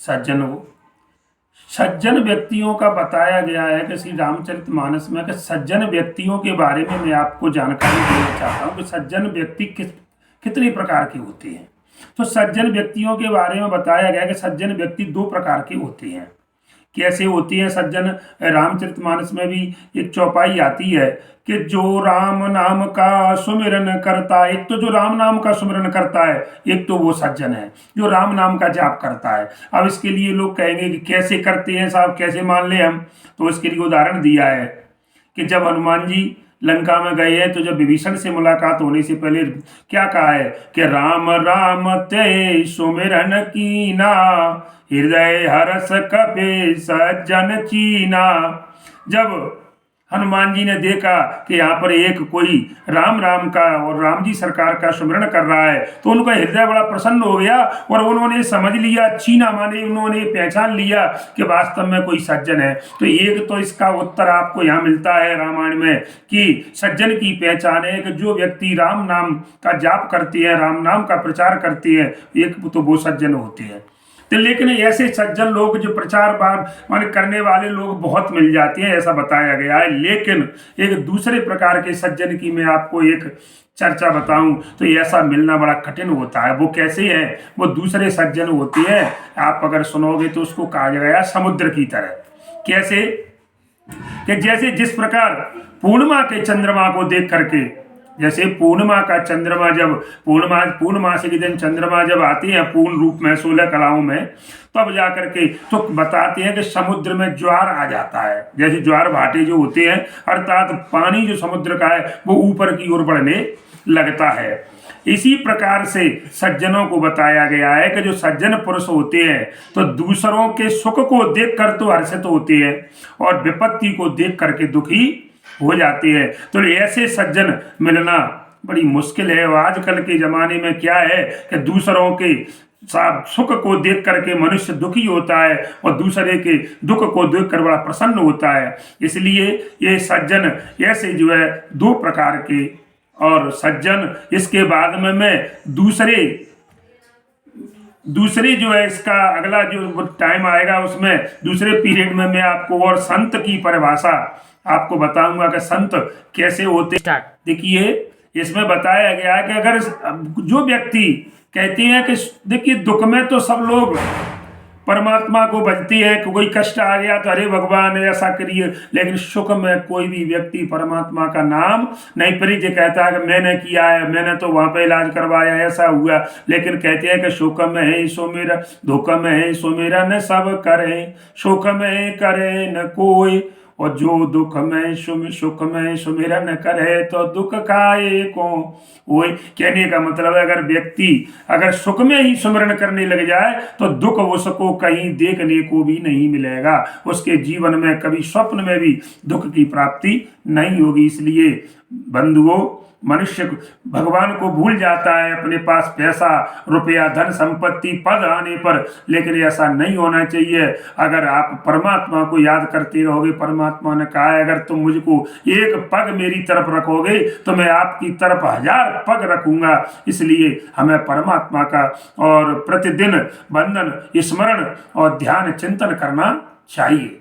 सज्जन हो। सज्जन व्यक्तियों का बताया गया है कि श्री रामचरितमानस में कि सज्जन व्यक्तियों के बारे में मैं आपको जानकारी देना चाहता हूँ कि सज्जन व्यक्ति कितने प्रकार के होते हैं। तो सज्जन व्यक्तियों के बारे में बताया गया कि सज्जन व्यक्ति दो प्रकार के होते हैं। कैसे होती है सज्जन? रामचरितमानस में भी एक चौपाई आती है कि जो राम नाम का सुमिरन करता है, एक तो जो राम नाम का सुमिरन करता है, एक तो वो सज्जन है जो राम नाम का जाप करता है। अब इसके लिए लोग कहेंगे कि कैसे करते हैं साहब, कैसे मान ले हम? तो इसके लिए उदाहरण दिया है कि जब हनुमान जी लंका में गए हैं तो जब विभीषण से मुलाकात होने से पहले क्या कहा है कि राम राम ते सुमिरन कीना, हृदय हरस कपे सज्जन चीना। जब हनुमान जी ने देखा कि यहाँ पर एक कोई राम राम का और राम जी सरकार का सुमिरन कर रहा है तो उनका हृदय बड़ा प्रसन्न हो गया और उन्होंने समझ लिया, चीना माने उन्होंने पहचान लिया कि वास्तव में कोई सज्जन है। तो एक तो इसका उत्तर आपको यहाँ मिलता है रामायण में कि सज्जन की पहचान है कि जो व्यक्ति राम नाम का जाप करते हैं, राम नाम का प्रचार करते हैं, एक तो वो सज्जन होते हैं। तो लेकिन ऐसे सज्जन लोग जो प्रचार माने करने वाले लोग बहुत मिल जाते हैं, ऐसा बताया गया है। लेकिन एक दूसरे प्रकार के सज्जन की मैं आपको एक चर्चा बताऊं तो ऐसा मिलना बड़ा कठिन होता है। वो कैसे है? वो दूसरे सज्जन होते हैं, आप अगर सुनोगे तो उसको कहा गया समुद्र की तरह। कैसे कि जैसे जिस प्रकार पूर्णिमा के चंद्रमा को देख करके, जैसे पूर्णिमा का चंद्रमा जब पूर्णमासी के दिन चंद्रमा जब आती है पूर्ण रूप में 16 कलाओं में, तब जाकर के तो बताते हैं कि समुद्र में ज्वार आ जाता है। जैसे ज्वार भाटे जो होते हैं, अर्थात पानी जो समुद्र का है वो ऊपर की ओर बढ़ने लगता है। इसी प्रकार से सज्जनों को बताया गया है कि जो सज्जन पुरुष होते हैं तो दूसरों के सुख को देख कर तो हर्षित होते हैं और विपत्ति को देख करके दुखी हो जाती है। तो ऐसे सज्जन मिलना बड़ी मुश्किल है। आजकल के जमाने में क्या है कि दूसरों के सुख को देख करके मनुष्य दुखी होता है और दूसरे के दुख को देखकर बड़ा प्रसन्न होता है। इसलिए ये सज्जन ऐसे जो है दो प्रकार के। और सज्जन इसके बाद में मैं दूसरे जो है इसका अगला जो टाइम आएगा उसमें दूसरे पीरियड में मैं आपको और संत की परिभाषा आपको बताऊंगा कि संत कैसे होते। देखिए इसमें बताया गया है कि अगर जो व्यक्ति कहते हैं कि देखिए दुख में तो सब लोग परमात्मा को भजती है कि कोई कष्ट आ गया तो अरे भगवान ऐसा करिए, लेकिन सुख में कोई भी व्यक्ति परमात्मा का नाम नहीं परिचय कहता है कि मैंने किया है, मैंने तो वहां पे इलाज करवाया, ऐसा हुआ। लेकिन कहते हैं कि सुख में है सो मेरा, दुख में है सो मेरा, न सब करे सुख में करे न कोई, और जो दुख में सुख में सुमिरन करे तो दुख खाए को। वही कहने का मतलब है अगर व्यक्ति अगर सुख में ही सुमिरन करने लग जाए तो दुख उसको कहीं देखने को भी नहीं मिलेगा, उसके जीवन में कभी स्वप्न में भी दुख की प्राप्ति नहीं होगी। इसलिए बंधुओं, मनुष्य भगवान को भूल जाता है अपने पास पैसा रुपया धन संपत्ति पद आने पर, लेकिन ऐसा नहीं होना चाहिए। अगर आप परमात्मा को याद करते रहोगे, परमात्मा ने कहा है अगर तुम मुझको एक पग मेरी तरफ रखोगे तो मैं आपकी तरफ 1000 पग रखूंगा। इसलिए हमें परमात्मा का और प्रतिदिन बंधन स्मरण और ध्यान चिंतन करना चाहिए।